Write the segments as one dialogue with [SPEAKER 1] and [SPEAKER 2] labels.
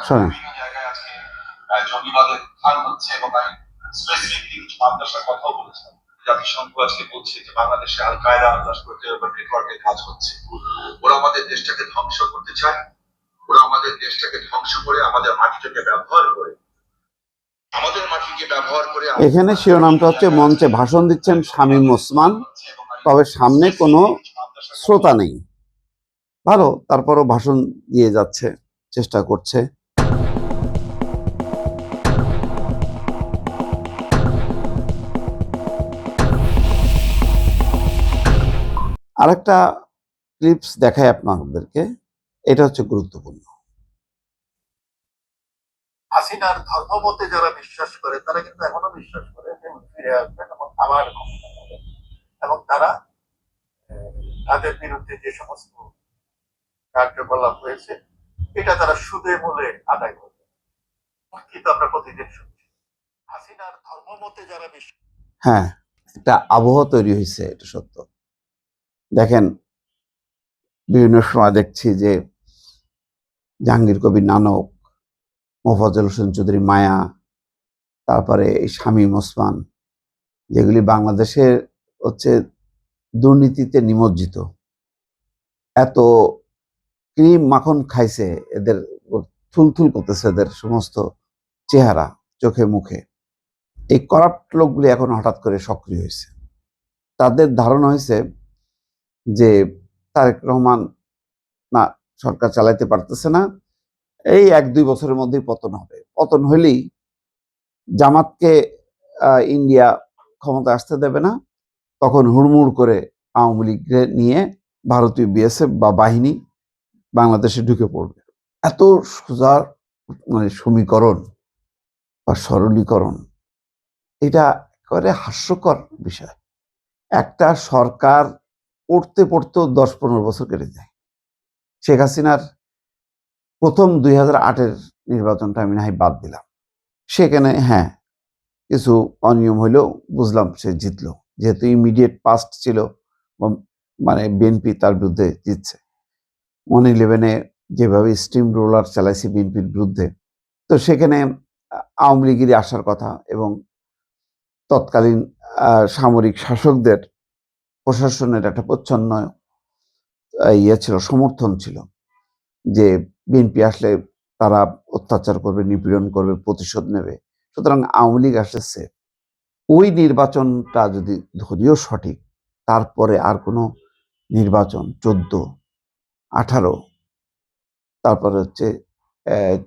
[SPEAKER 1] শোনেন।
[SPEAKER 2] বিভিন্ন জায়গায় আজকে জঙ্গিবাদের উত্থান হচ্ছে এবং আমি স্পেসিফিকলি কিছু মাদ্রাসার কথাও বলেছিলাম। জাতিসংঘ আজকে বলছে যে বাংলাদেশে আল কায়দা নেটওয়ার্কের কাজ হচ্ছে। ওরা আমাদের দেশটাকে ধ্বংস করতে চায়, ওরা আমাদের দেশটাকে ধ্বংস করে আমাদের মাটিটাকে ব্যবহার করে
[SPEAKER 1] এখানে শিরোনামটা হচ্ছে মঞ্চে ভাষণ দিচ্ছেন শামীম ওসমান, তবে সামনে কোনো শ্রোতা নেই। ভালো, তারপরও ভাষণ দিয়ে যাচ্ছে, চেষ্টা করছে। আরেকটা ক্লিপস দেখায় আপনাদেরকে, এটা হচ্ছে গুরুত্বপূর্ণ।
[SPEAKER 3] হাসিনার ধর্মমতে যারা বিশ্বাস করে তারা কিন্তু এখনো বিশ্বাস করে যে ফিরে আসবেন এবং আবার এবং তারা তাদের বিরুদ্ধে যে সমস্ত কার্যকলাপ হয়েছে এটা তারা সুদে মূলে আদায় করবে। কিন্তু আমরা প্রতিদিন শুনছি হাসিনার ধর্মমতে যারা বিশ্বাস।
[SPEAKER 1] হ্যাঁ, একটা আবহ তৈরি হয়েছে, এটা সত্য। দেখেন, বিভিন্ন সময় দেখছি যে জাহাঙ্গীর কবির নানক, মোফাজ্জল হোসেন চৌধুরী মায়া, তারপরে শামীম ওসমান, যেগুলি বাংলাদেশের হচ্ছে দুর্নীতিতে নিমজ্জিত, এত ক্রিম মাখন খাইছে, এদের থুলথুল করতেছে এদের সমস্ত চেহারা, চোখে মুখে। এই করাপ্ট লোকগুলি এখন হঠাৎ করে সক্রিয় হয়েছে। তাদের ধারণা হয়েছে যে তারেক রহমান না সরকার চালাইতে পারতেছে না, এই 1-2 বছরের মধ্যেই পতন হবে। পতন হইলেই জামাতকে ইন্ডিয়া ক্ষমতা আসতে দেবে না, তখন হুড়মুড় করে আওয়ামী লীগকে নিয়ে ভারতীয় বিএসএফ বা বাহিনী বাংলাদেশে ঢুকে পড়বে। এত সোজা মানে সমীকরণ বা সরলীকরণ, এটা একেবারে হাস্যকর বিষয়। একটা সরকার পড়তে পড়তেও 10-15 বছর কেটে যায়। শেখ হাসিনার প্রথম 2008-এর নির্বাচনটা আমি না হয় বাদ দিলাম, সেখানে হ্যাঁ কিছু অনিয়ম হইলেও বুঝলাম সে জিতলো, যেহেতু ইমিডিয়েট পাস্ট ছিল, মানে বিএনপি তার বিরুদ্ধে জিতছে। 1-11-এ যেভাবে স্টিম রোলার চালাইছে বিএনপির বিরুদ্ধে, তো সেখানে আওয়ামী লীগেরই আসার কথা এবং তৎকালীন সামরিক শাসকদের প্রশাসনের একটা প্রচ্ছন্ন ইয়ে ছিল, সমর্থন ছিল যে বিএনপি আসলে তারা অত্যাচার করবে, নিপীড়ন করবে, প্রতিশোধ নেবে, সুতরাং আওয়ামী লীগ আসতেছে। ওই নির্বাচনটা যদি ধরিও সঠিক, তারপরে আর কোনো নির্বাচন 14, 18, তারপরে হচ্ছে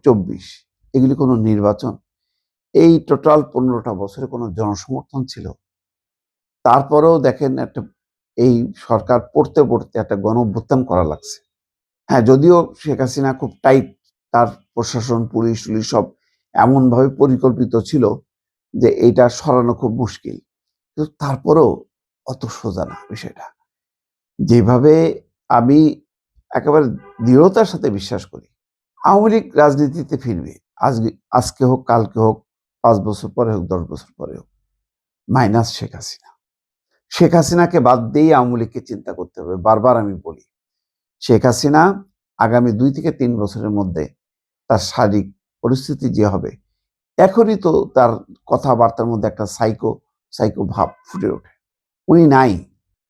[SPEAKER 1] 24, এগুলি কোনো নির্বাচন, এই টোটাল 15টা বছরে কোনো জনসমর্থন ছিল? তারপরেও দেখেন একটা এই সরকার পড়তে পড়তে একটা গণঅভ্যুত্থান করা লাগছে। হ্যাঁ, যদিও শেখ হাসিনা খুব টাইট, তার প্রশাসন, পুলিশ টুলিশ সব এমনভাবে পরিকল্পিত ছিল যে এইটা সরানো খুব মুশকিল, কিন্তু তারপরেও অত সোজা না বিষয়টা। যেভাবে আমি একেবারে দৃঢ়তার সাথে বিশ্বাস করি আওয়ামী লীগ রাজনীতিতে ফিরবে, আজকে হোক, কালকে হোক, 5 বছর পরে হোক, 10 বছর পরে হোক, মাইনাস শেখ হাসিনা। শেখ হাসিনাকে বাদ দিয়েই আওয়ামী লীগকে চিন্তা করতে হবে। বারবার আমি বলি, শেখ হাসিনা আগামী 2 থেকে 3 বছরের মধ্যে তার শারীরিক পরিস্থিতি যে হবে, এখনই তো তার কথাবার্তার মধ্যে একটা সাইকো ভাব ফুটে ওঠে। উনি নাই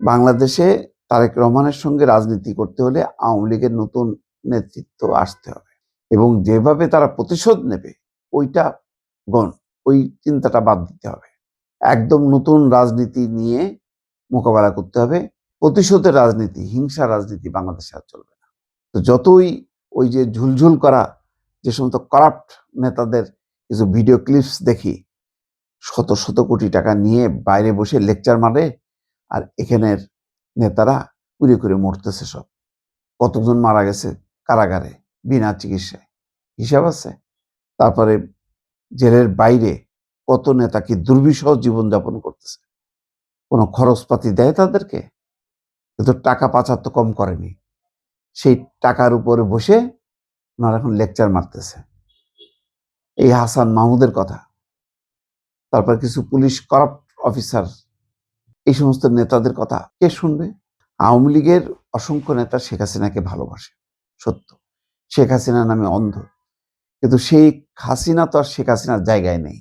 [SPEAKER 1] বাংলাদেশে। তারেক রহমানের সঙ্গে রাজনীতি করতে হলে আওয়ামী লীগের নতুন নেতৃত্ব আসতে হবে এবং যেভাবে তারা প্রতিশোধ নেবে ওইটা ওই চিন্তাটা বাদ দিতে হবে। একদম নতুন রাজনীতি নিয়ে মোকাবেলা করতে হবে। প্রতিশোধের রাজনীতি, হিংসা রাজনীতি বাংলাদেশে আর চলবে না। তো যতই ওই যে ঝুলঝুল করা যে সমস্ত করাপ্ট নেতাদের কিছু ভিডিও ক্লিপস দেখি, শত শত কোটি টাকা নিয়ে বাইরে বসে লেকচার মারে, আর এখানের নেতারা কুড়ে কুড়ে মরতেছে সব। কতজন মারা গেছে কারাগারে বিনা চিকিৎসায়, হিসাব আছে? তারপরে জেলের বাইরে কত নেতা কি দুর্বিষহ জীবনযাপন করতেছে, কোনো খরচপাতি দেয় তাদেরকে? কিন্তু টাকা পাচার তো কম করেনি, সেই টাকার উপরে বসে ওনারা এখন লেকচার মারতেছে। এই হাসান মাহমুদের কথা, তারপর কিছু পুলিশ করাপ্ট অফিসার, এই সমস্ত নেতাদের কথা কে শুনবে? আওয়ামী লীগের অসংখ্য নেতা শেখ হাসিনাকে ভালোবাসে, সত্য, শেখ হাসিনা নামে অন্ধ, কিন্তু শেখ হাসিনা তো আর শেখ হাসিনার জায়গায় নেই।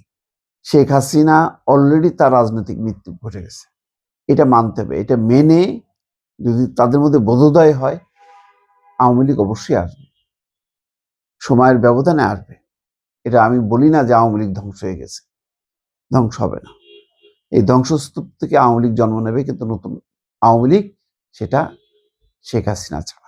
[SPEAKER 1] শেখ হাসিনা অলরেডি তার রাজনৈতিক মৃত্যু ঘটে গেছে, এটা মানতে হবে। এটা মেনে যদি তাদের মধ্যে বোধোদয় হয়, আওয়ামী লীগ অবশ্যই আসবে, সময়ের ব্যবধানে আসবে। এটা আমি বলি না যে আওয়ামী লীগ ধ্বংস হয়ে গেছে, ধ্বংস হবে না। এই ধ্বংসস্তূপ থেকে আওয়ামী লীগ জন্ম নেবে, কিন্তু নতুন আওয়ামী লীগ, সেটা শেখ হাসিনা ছাড়া।